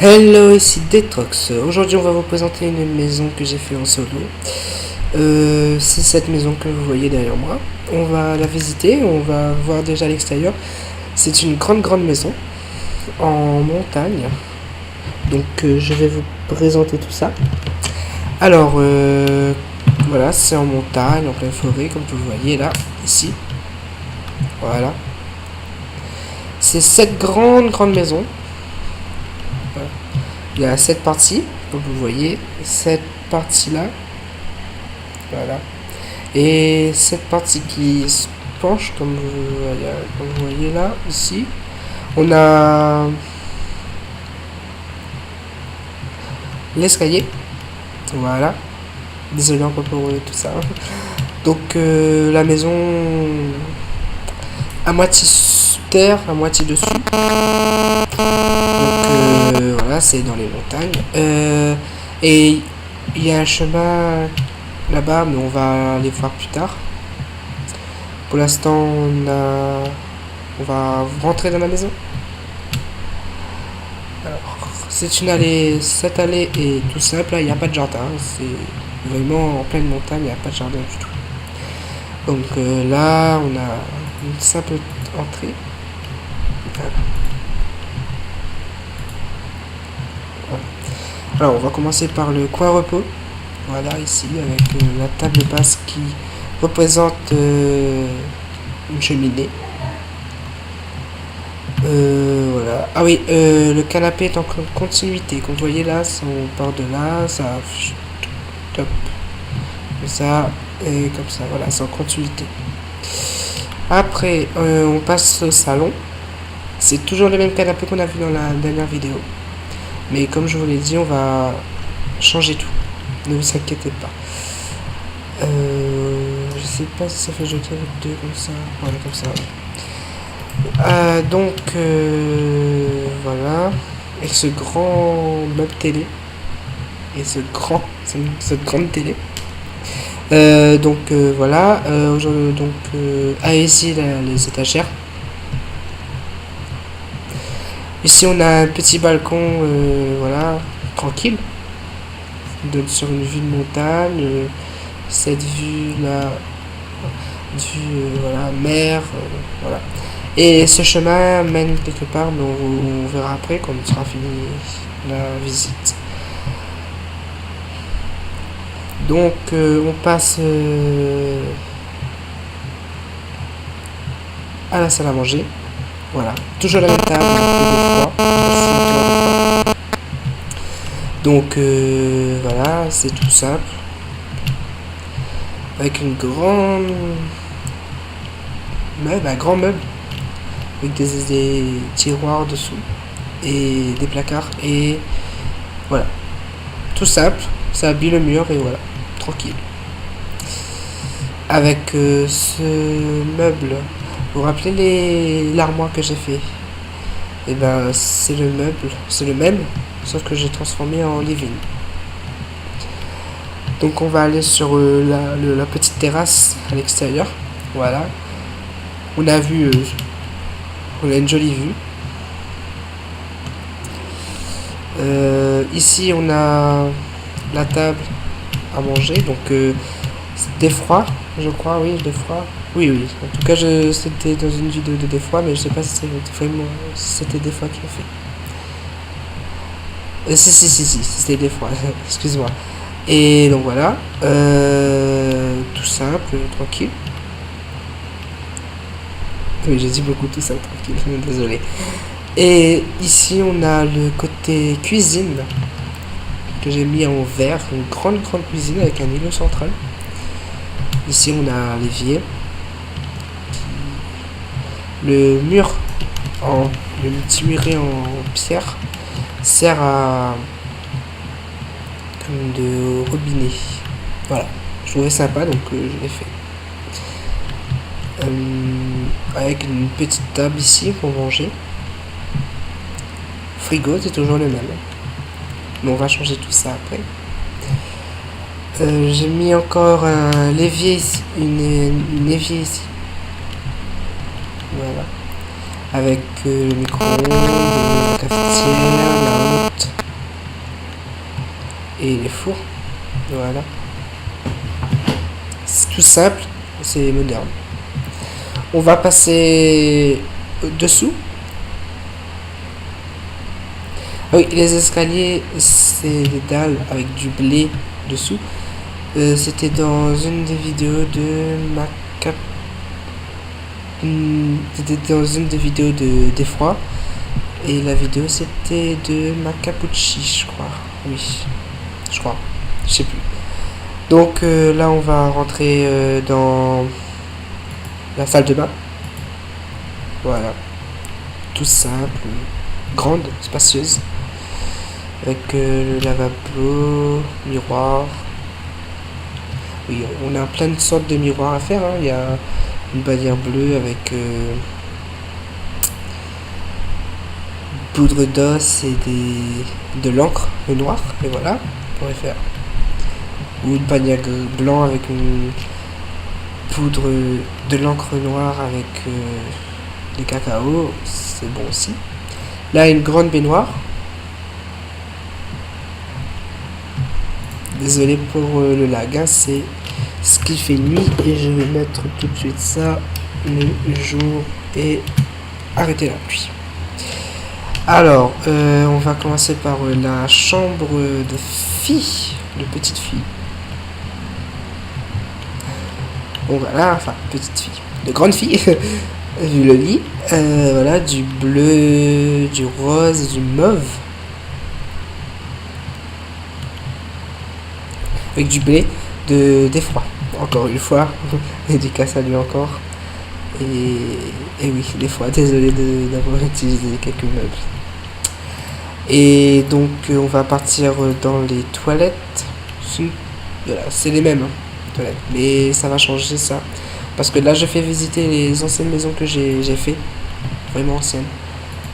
Hello, ici Detrox. Aujourd'hui, on va vous présenter une maison que j'ai fait en solo. C'est cette maison que vous voyez derrière moi. On va la visiter, on va voir déjà l'extérieur. C'est une grande maison en montagne. Donc, je vais vous présenter tout ça. Alors, voilà, c'est en montagne, en pleine forêt, comme vous voyez là, ici. Voilà. C'est cette grande maison. Il y a cette partie, comme vous voyez, cette partie-là, voilà, et cette partie qui se penche, comme vous voyez là, ici. On a l'escalier, voilà, désolé encore pour tout ça. Donc la maison à moitié sous terre, à moitié dessus. Donc voilà, c'est dans les montagnes. Et il y a un chemin là-bas, mais on va aller voir plus tard. Pour l'instant, on va rentrer dans la maison. Alors, c'est une allée, cette allée est tout simple, il n'y a pas de jardin. C'est vraiment en pleine montagne, il n'y a pas de jardin du tout. Donc là, on a une simple entrée. Voilà. Alors, on va commencer par le coin repos. Voilà, ici, avec la table basse qui représente une cheminée. Voilà. Ah oui, le canapé est en continuité. Comme vous voyez là, on part de là, ça... Top. Comme ça, et comme ça, voilà, c'est en continuité. Après, on passe au salon. C'est toujours le même canapé qu'on a vu dans la dernière vidéo. Mais comme je vous l'ai dit, on va changer tout. Ne vous inquiétez pas. Je sais pas si ça fait jeter avec deux comme ça. Voilà, comme ça. Donc, voilà. Avec ce grand meuble télé. Et cette grande télé. Donc, voilà. Aujourd'hui, donc, ici, les étagères. Ici, on a un petit balcon, voilà, tranquille. On donne sur une vue de montagne. Cette vue là, vue, voilà, mer, voilà. Et ce chemin mène quelque part, mais on verra après quand on sera fini la visite. Donc, on passe à la salle à manger. Voilà, toujours la même table, donc voilà, c'est tout simple. Avec une grande meuble, un grand meuble. Avec des tiroirs dessous. Et des placards. Et voilà. Tout simple. Ça habille le mur et voilà. Tranquille. Avec ce meuble. Vous vous rappelez l'armoire que j'ai fait? Et ben c'est le meuble. C'est le même. Sauf que j'ai transformé en living. Donc on va aller sur la petite terrasse à l'extérieur. Voilà. On a vu, on a une jolie vue. Ici on a la table à manger. Donc défroid, je crois, oui, défroid. Oui. En tout cas, c'était dans une vidéo de défroid, mais je sais pas si c'était défroid qui a fait. Si, c'était défroid. Excuse-moi. Et donc voilà, tout simple, tranquille. Oui, j'ai dit beaucoup tout simple, tranquille, désolé. Et ici, on a le côté cuisine que j'ai mis en verre, une grande cuisine avec un îlot central. Ici, on a l'évier. Le mur, le petit muret en pierre, sert à de robinet. Voilà, je trouvais sympa donc je l'ai fait. Avec une petite table ici pour manger. Frigo, c'est toujours le même. Mais on va changer tout ça après. J'ai mis encore un l'évier ici, une évier ici. Voilà. avec le micro-ondes, la cafetière, la hotte et les fours. Voilà. C'est tout simple, c'est moderne. On va passer dessous. Ah oui, les escaliers, c'est des dalles avec du blé dessous. C'était dans une des vidéos de C'était dans une des vidéos d'Effroi. Et la vidéo, c'était de Macapucci, je crois. Oui, je crois. Je sais plus. Donc là, on va rentrer dans la salle de bain. Voilà. Tout simple, grande, spacieuse. Avec le lavabo, miroir. Oui, on a plein de sortes de miroirs à faire. Hein. Il y a une bannière bleue avec poudre d'os et de l'encre noire. Et voilà, on pourrait faire. Ou une bannière blanc avec une poudre de l'encre noire avec des cacao. C'est bon aussi. Là, une grande baignoire. Désolé pour le lag, hein, c'est ce qui fait nuit et je vais mettre tout de suite ça le jour et arrêter la pluie. Alors, on va commencer par la chambre de fille, de petite fille. Bon voilà, enfin petite fille, de grande fille, vu le lit. Voilà, du bleu, du rose, du mauve. Avec du blé d'Effroi. Encore une fois, dédicace à lui encore. Et oui, des fois, désolé d'avoir utilisé quelques meubles. Et donc, on va partir dans les toilettes. Voilà, c'est les mêmes toilettes, mais ça va changer ça. Parce que là, je fais visiter les anciennes maisons que j'ai fait. Vraiment anciennes.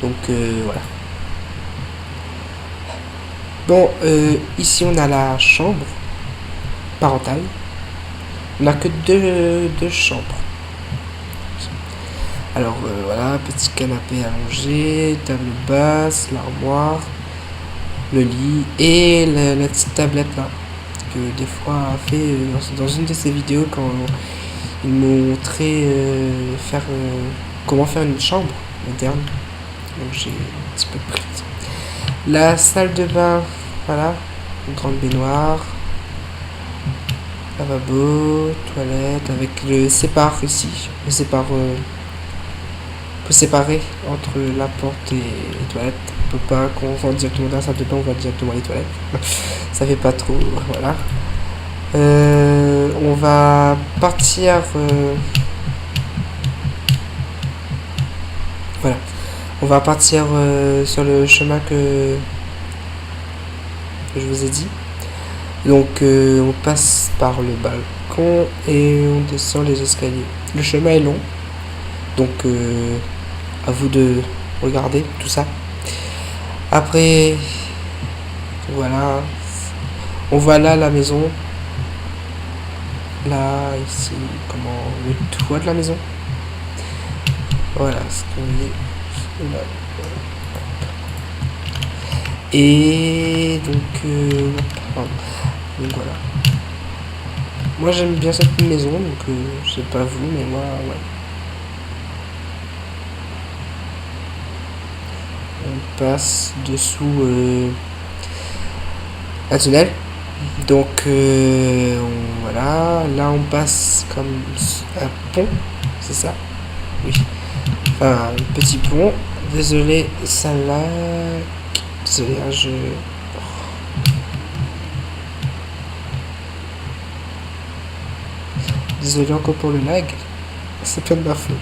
Donc, voilà. Bon, ici, on a la chambre parentale. On n'a que deux chambres. Alors voilà, petit canapé allongé, table basse, l'armoire, le lit et la petite tablette là que des fois a fait dans une de ses vidéos quand il montrait comment faire une chambre moderne. Donc j'ai un petit peu pris. La salle de bain, voilà, une grande baignoire. Lavabo, toilette, avec le sépare ici. Le sépare. Peut séparer entre la porte et les toilettes. On peut pas qu'on va directement dans la salle de bain, on va directement les toilettes. Ça fait pas trop. Voilà. On va partir. Voilà. On va partir sur le chemin que je vous ai dit. Donc on passe par le balcon et on descend les escaliers. Le chemin est long, donc à vous de regarder tout ça. Après, voilà, on voit là la maison. Là, ici, comment le toit de la maison. Voilà ce qu'on dit. Et donc voilà. Moi j'aime bien cette maison, donc je sais pas vous, mais moi ouais. On passe dessous un tunnel. Donc voilà, là on passe comme un pont, c'est ça? Oui. Enfin, un petit pont. Désolé, ça là. Désolé, hein, Désolé encore pour le lag, c'est pas de ma faute.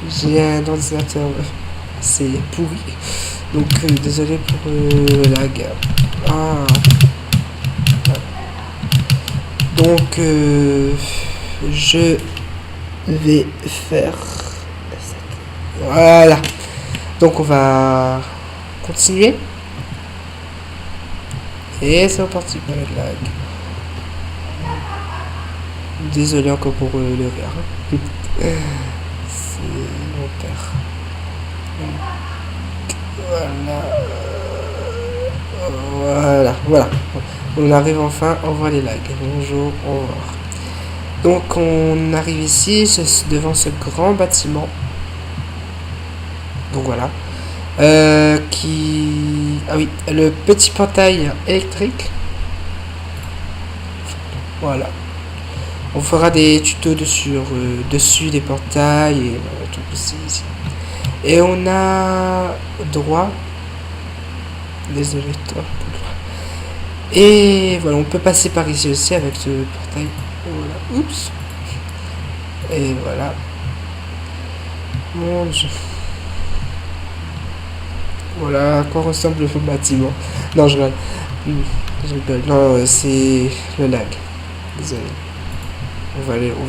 J'ai un ordinateur assez pourri, donc désolé pour le lag. Ah. Donc je vais faire... Voilà. Donc on va continuer. Et c'est reparti pour le lag. Désolé encore pour le rire. C'est mon père. Voilà. On arrive enfin, on voit les lags. Bonjour, au revoir. Donc on arrive ici, devant ce grand bâtiment. Donc voilà. Ah oui, le petit portail électrique. Voilà. On fera des tutos dessus des portails et tout ici. Et on a droit. Désolé, toi. Et voilà, on peut passer par ici aussi avec ce portail. Voilà. Oups. Et voilà. Mon Dieu. Voilà à quoi ressemble le bâtiment. Non, je rigole. Je rigole. Non, c'est le lag. Désolé. On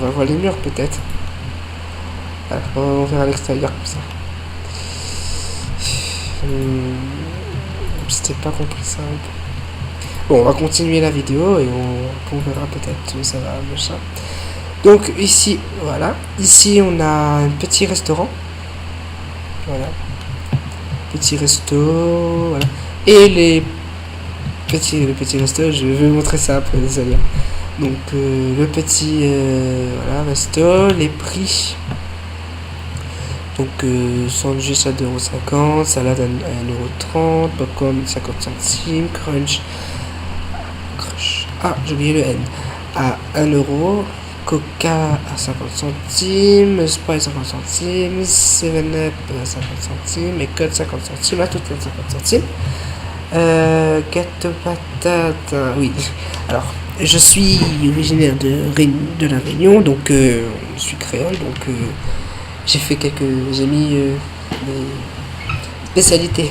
va voir les murs peut-être. Voilà, on verra à l'extérieur comme ça. C'était pas compris ça. Bon, on va continuer la vidéo et on verra peut-être où ça va, machin. Donc ici, voilà. Ici, on a un petit restaurant. Voilà. Petit resto, voilà. Et le petit resto, je vais vous montrer ça après, désolé. Donc le petit voilà, resto, les prix. Donc sandwich à 2,50 €, salade à 1,30 €, popcorn 50 centimes, crunch. Ah, j'ai oublié le N. À 1 €, Coca à 50 centimes, Sprite 50 centimes, 7up à 50 centimes, et Code 50 centimes, à tout 50 centimes. Gâteau patate, oui. Alors, je suis originaire de la Réunion, donc je suis créole, donc j'ai mis des spécialités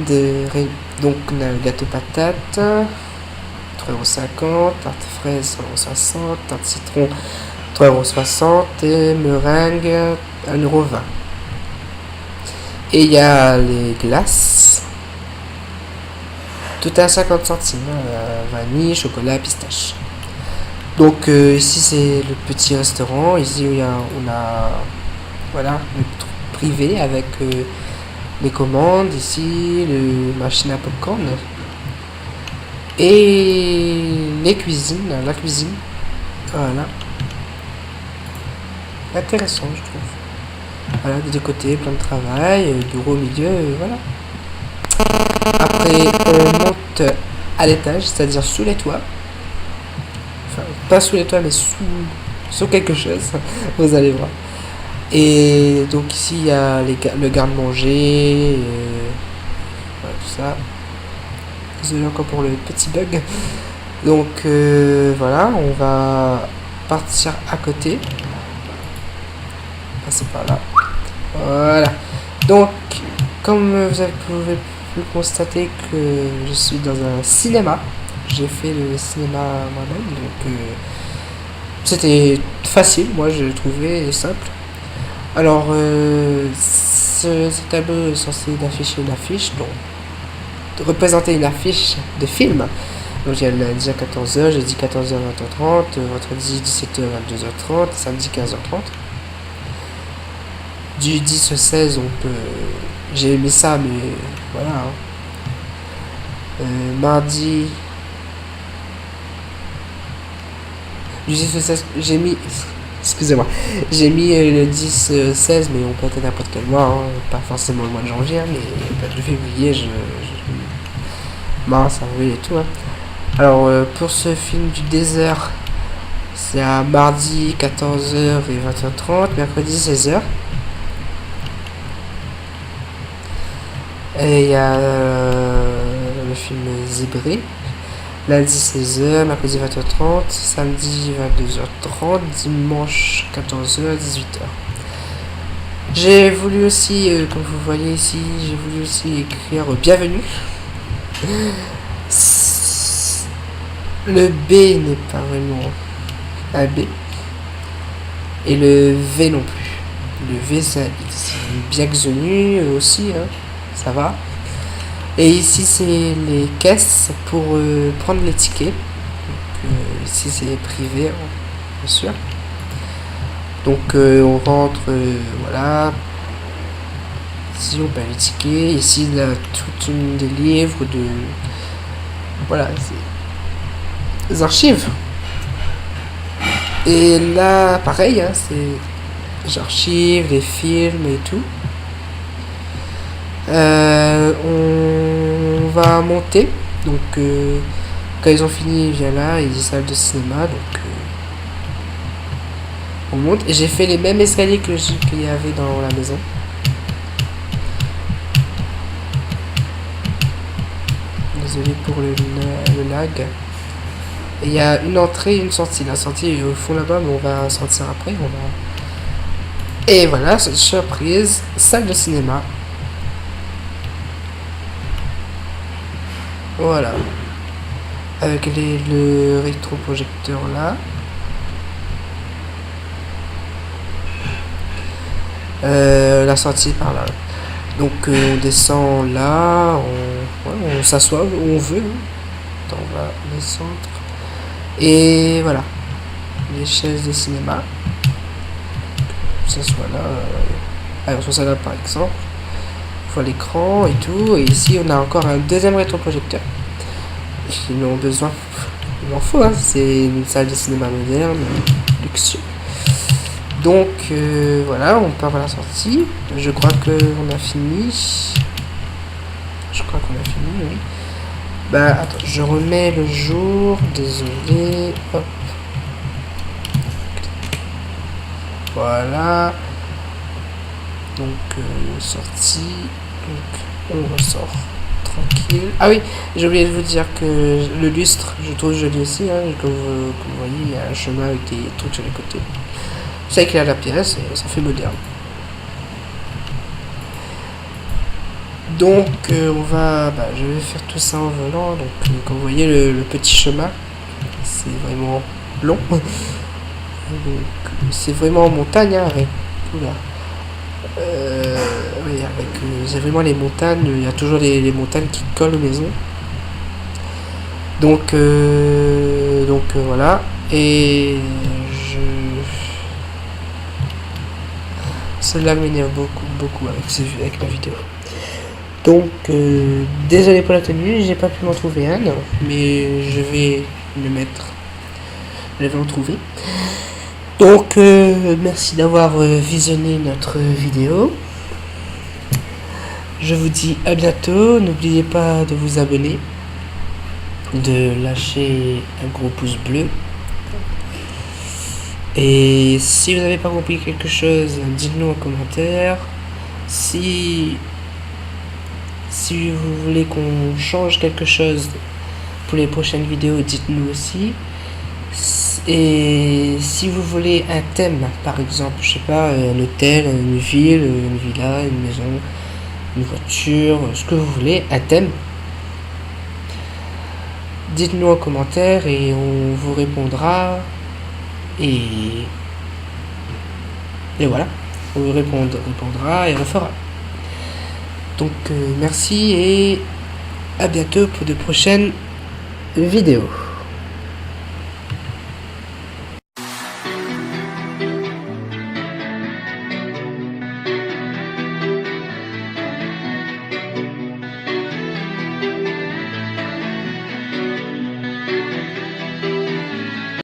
de Réunion. Donc on a le gâteau patate, 3,50 €, tarte fraise 3,60 €, tarte citron 3,60 € et meringue 1,20 €. Et il y a les glaces, tout à 50 centimes, vanille, chocolat, pistache. Donc ici c'est le petit restaurant, ici on a voilà, le truc privé avec les commandes, ici le machine à popcorn et la cuisine, voilà, intéressant je trouve. Voilà, des deux côtés, plein de travail, bureau au milieu, voilà. Après on monte à l'étage, c'est-à-dire sous les toits. Enfin, pas sous les toits, mais sous quelque chose, vous allez voir. Et donc ici il y a le garde-manger, voilà, tout ça. Désolé encore pour le petit bug. Donc voilà, on va partir à côté. Passer par là. Voilà. Donc, comme vous pouvez pu constater que je suis dans un cinéma. J'ai fait le cinéma moi-même, donc c'était facile, moi j'ai trouvé simple. Alors, ce tableau est censé afficher une affiche, donc représenter une affiche de film. Donc j'ai lundi à 14h, jeudi 14h 20h30, vendredi 17h 22h30, samedi 15h30. Du 10 au 16, on peut. J'ai mis ça, mais voilà. Mardi. Du 10 au 16, j'ai mis. Excusez-moi. J'ai mis le 10 16, mais on peut être n'importe quel mois, hein, pas forcément le mois de janvier, mais le février, mars, avril et tout. Hein. Alors, pour ce film du désert, c'est à mardi 14h et 20h30, mercredi 16h. Et il y a le film Zébré, lundi 16h, mercredi 20h30, samedi 22h30, dimanche 14h, 18h. J'ai voulu aussi, comme vous voyez ici, j'ai voulu aussi écrire bienvenue. Le B n'est pas vraiment un B. Et le V non plus. Le V c'est un X. Bienvenue aussi, hein, ça va. Et ici c'est les caisses pour prendre les tickets. Donc, ici c'est privé, hein, bien sûr. Donc on rentre, voilà. Ici on paye les tickets, ici il y a tout des livres de... Voilà, c'est les archives. Et là, pareil, hein, c'est les archives, les films et tout. On va monter, donc quand ils ont fini, il vient là, il y a salle de cinéma, donc on monte. Et j'ai fait les mêmes escaliers qu'il y avait dans la maison. Désolé pour le lag. Et il y a une entrée et une sortie. La sortie est au fond là-bas, mais on va sortir après. Et voilà, cette surprise, salle de cinéma. Voilà. Avec le rétroprojecteur là. La sortie par là. Donc on descend là, on s'assoit où on veut. Attends, on va descendre. Et voilà. Les chaises de cinéma. On s'assoit là. Alors on s'assoit là par exemple. On voit l'écran et tout. Et ici on a encore un deuxième rétroprojecteur. Ils en ont besoin. Il en faut, hein. C'est une salle de cinéma moderne, luxueux. Donc voilà, on part à la sortie. Je crois qu'on a fini. Je crois qu'on a fini, oui. Bah attends, je remets le jour. Désolé. Hop. Voilà. Donc sortie. Donc on ressort tranquille. Ah oui, j'ai oublié de vous dire que le lustre, je trouve joli aussi. Hein, comme vous voyez, il y a un chemin avec des trucs sur les côtés. Ça éclaire la pièce et ça fait moderne. Donc on va, je vais faire tout ça en volant. Donc comme vous voyez le petit chemin, c'est vraiment long. C'est vraiment en montagne, hein, avec oula. Oui, c'est vraiment les montagnes. Il y a toujours les montagnes qui collent aux maisons. Donc voilà. Et cela m'énerve beaucoup avec la vidéo. Donc désolé pour la tenue, j'ai pas pu m'en trouver un, mais je vais le mettre. Je vais en trouver. Donc merci d'avoir visionné notre vidéo. Je vous dis à bientôt. N'oubliez pas de vous abonner, de lâcher un gros pouce bleu. Et si vous n'avez pas compris quelque chose, dites-nous en commentaire. Si vous voulez qu'on change quelque chose pour les prochaines vidéos, dites-nous aussi. Et si vous voulez un thème, par exemple, je sais pas, un hôtel, une ville, une villa, une maison, une voiture, ce que vous voulez, un thème, dites-nous en commentaire et on vous répondra. Et voilà, on vous répondra et on fera. Donc merci et à bientôt pour de prochaines vidéos.